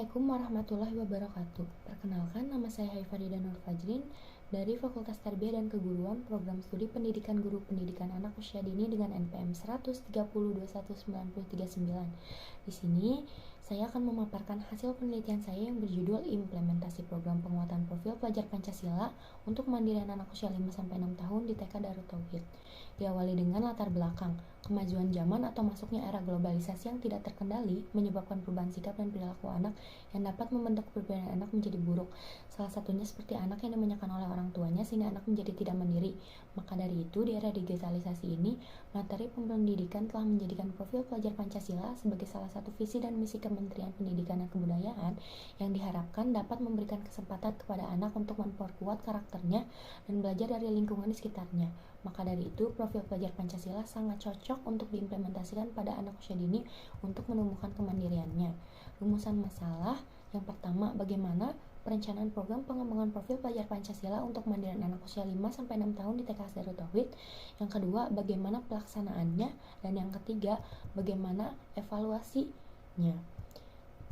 Assalamualaikum warahmatullahi wabarakatuh. Perkenalkan, nama saya Haifarida Nur Fajrin dari Fakultas Tarbiyah dan Keguruan Program Studi Pendidikan Guru Pendidikan Anak Usia Dini dengan NPM 130219339. Di sini saya akan memaparkan hasil penelitian saya yang berjudul Implementasi Program Penguatan Profil Pelajar Pancasila untuk Kemandirian Anak Usia 5-6 tahun di TK Darut Tauhid. Diawali dengan latar belakang, kemajuan zaman atau masuknya era globalisasi yang tidak terkendali menyebabkan perubahan sikap dan perilaku anak yang dapat membentuk kepribadian anak menjadi buruk. Salah satunya seperti anak yang dimanjakan oleh orang tuanya sehingga anak menjadi tidak mandiri. Maka dari itu, di era digitalisasi ini, materi pendidikan telah menjadikan profil pelajar Pancasila sebagai salah satu visi dan misi Kementerian Pendidikan dan Kebudayaan yang diharapkan dapat memberikan kesempatan kepada anak untuk memperkuat karakternya dan belajar dari lingkungan di sekitarnya. Maka dari itu, profil pelajar Pancasila sangat cocok untuk diimplementasikan pada anak usia dini untuk menumbuhkan kemandiriannya. Rumusan masalah yang pertama, bagaimana perencanaan program pengembangan profil pelajar Pancasila untuk kemandirian anak usia 5-6 tahun di TK Darut Tauhid. Yang kedua, bagaimana pelaksanaannya, dan yang ketiga, bagaimana evaluasinya.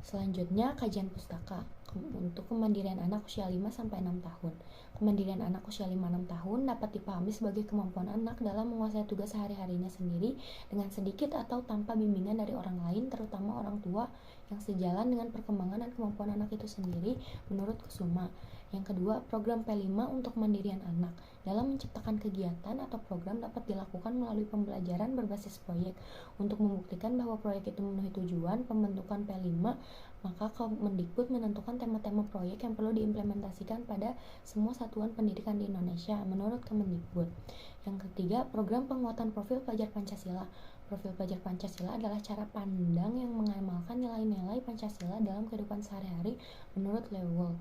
Selanjutnya, kajian pustaka untuk kemandirian anak usia 5-6 tahun. Kemandirian anak usia 5-6 tahun dapat dipahami sebagai kemampuan anak dalam menguasai tugas sehari-harinya sendiri dengan sedikit atau tanpa bimbingan dari orang lain, terutama orang tua, yang sejalan dengan perkembangan dan kemampuan anak itu sendiri menurut Kusuma. Yang kedua, program P5 untuk kemandirian anak. Dalam menciptakan kegiatan atau program dapat dilakukan melalui pembelajaran berbasis proyek. Untuk membuktikan bahwa proyek itu memenuhi tujuan pembentukan P5, maka Kemendikbud menentukan tema-tema proyek yang perlu diimplementasikan pada semua satuan pendidikan di Indonesia menurut Kemendikbud. Yang ketiga, program penguatan profil pelajar Pancasila. Profil pelajar Pancasila adalah cara pandang yang mengamalkan nilai-nilai Pancasila dalam kehidupan sehari-hari menurut Lewel.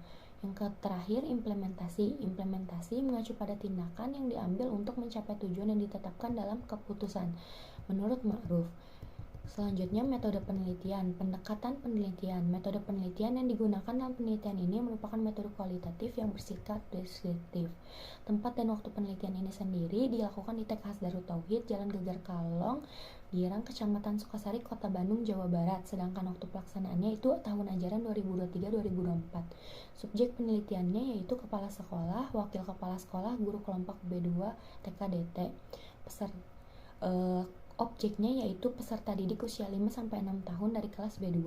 Yang terakhir, implementasi. Implementasi mengacu pada tindakan yang diambil untuk mencapai tujuan yang ditetapkan dalam keputusan menurut Ma'ruf. Selanjutnya, metode penelitian. Pendekatan penelitian. Metode penelitian yang digunakan dalam penelitian ini merupakan metode kualitatif yang bersifat deskriptif. Tempat dan waktu penelitian ini sendiri dilakukan di TK Darut Tauhid, Jalan Gegar Kalong, Girang, Kecamatan Sukasari, Kota Bandung, Jawa Barat. Sedangkan waktu pelaksanaannya itu tahun ajaran 2023-2024. Subjek penelitiannya yaitu kepala sekolah, wakil kepala sekolah, guru kelompok B2 TKDT. Objeknya yaitu peserta didik usia 5-6 tahun dari kelas B2.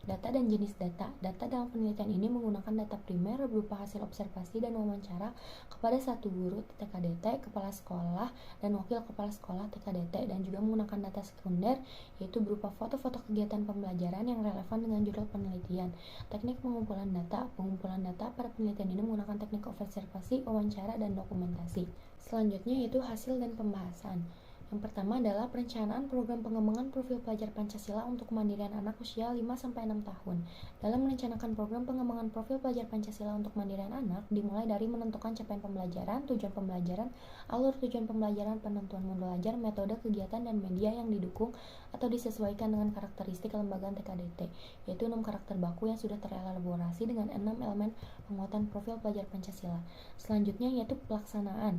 Data dan jenis data. Data dalam penelitian ini menggunakan data primer berupa hasil observasi dan wawancara kepada satu guru TKDT, kepala sekolah, dan wakil kepala sekolah TKDT, dan juga menggunakan data sekunder yaitu berupa foto-foto kegiatan pembelajaran yang relevan dengan judul penelitian. Teknik pengumpulan data. Pengumpulan data pada penelitian ini menggunakan teknik observasi, wawancara, dan dokumentasi. Selanjutnya yaitu hasil dan pembahasan. Yang pertama adalah perencanaan program pengembangan profil pelajar Pancasila untuk kemandirian anak usia 5-6 tahun. Dalam merencanakan program pengembangan profil pelajar Pancasila untuk kemandirian anak, dimulai dari menentukan capaian pembelajaran, tujuan pembelajaran, alur tujuan pembelajaran, penentuan modul belajar, metode kegiatan, dan media yang didukung atau disesuaikan dengan karakteristik kelembagaan TKDT, yaitu 6 karakter baku yang sudah terelaborasi dengan 6 elemen penguatan profil pelajar Pancasila. Selanjutnya yaitu pelaksanaan.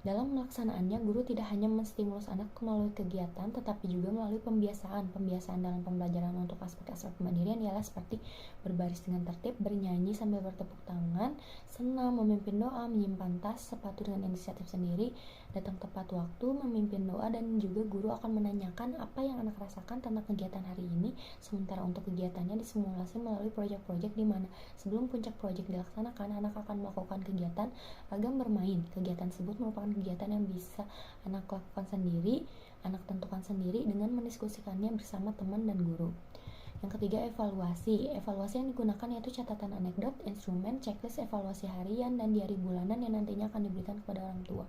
Dalam melaksanaannya, guru tidak hanya menstimulus anak melalui kegiatan, tetapi juga melalui pembiasaan. Pembiasaan dalam pembelajaran untuk aspek-aspek kemandirian ialah seperti berbaris dengan tertib, bernyanyi sambil bertepuk tangan, senam, memimpin doa, menyimpan tas, sepatu dengan inisiatif sendiri, datang tepat waktu, memimpin doa, dan juga guru akan menanyakan apa yang anak rasakan tentang kegiatan hari ini. Sementara untuk kegiatannya disimulasi melalui proyek-proyek di mana sebelum puncak proyek dilaksanakan, anak akan melakukan kegiatan ragam bermain. Kegiatan tersebut merupakan kegiatan yang bisa anak lakukan sendiri, anak tentukan sendiri dengan mendiskusikannya bersama teman dan guru. Yang ketiga, evaluasi. Evaluasi yang digunakan yaitu catatan anekdot, instrumen, checklist evaluasi harian, dan diari bulanan yang nantinya akan diberikan kepada orang tua.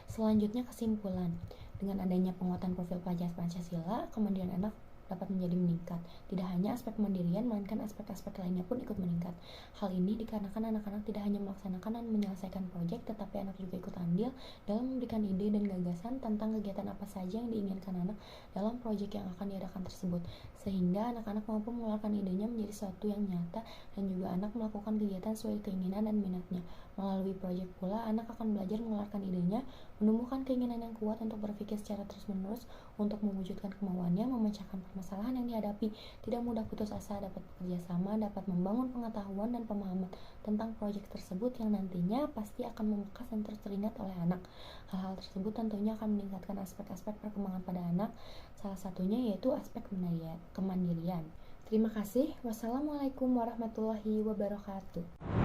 Selanjutnya, kesimpulan. Dengan adanya penguatan profil pelajar Pancasila, kemandirian anak dapat menjadi meningkat. Tidak hanya aspek kemandirian, melainkan aspek-aspek lainnya pun ikut meningkat. Hal ini dikarenakan anak-anak tidak hanya melaksanakan dan menyelesaikan proyek, tetapi anak juga ikut andil dalam memberikan ide dan gagasan tentang kegiatan apa saja yang diinginkan anak dalam proyek yang akan diadakan tersebut, sehingga anak-anak mampu mengeluarkan idenya menjadi sesuatu yang nyata, dan juga anak melakukan kegiatan sesuai keinginan dan minatnya. Melalui proyek pula, anak akan belajar mengeluarkan idenya, menumbuhkan keinginan yang kuat untuk berpikir secara terus-menerus untuk mewujudkan kemauannya, memecahkan permasalahan permasalahan yang dihadapi, tidak mudah putus asa, dapat bekerja sama, dapat membangun pengetahuan dan pemahaman tentang proyek tersebut yang nantinya pasti akan membekas dan teringat oleh anak. Hal-hal tersebut tentunya akan meningkatkan aspek-aspek perkembangan pada anak, salah satunya yaitu aspek kemandirian. Terima kasih. Wassalamualaikum warahmatullahi wabarakatuh.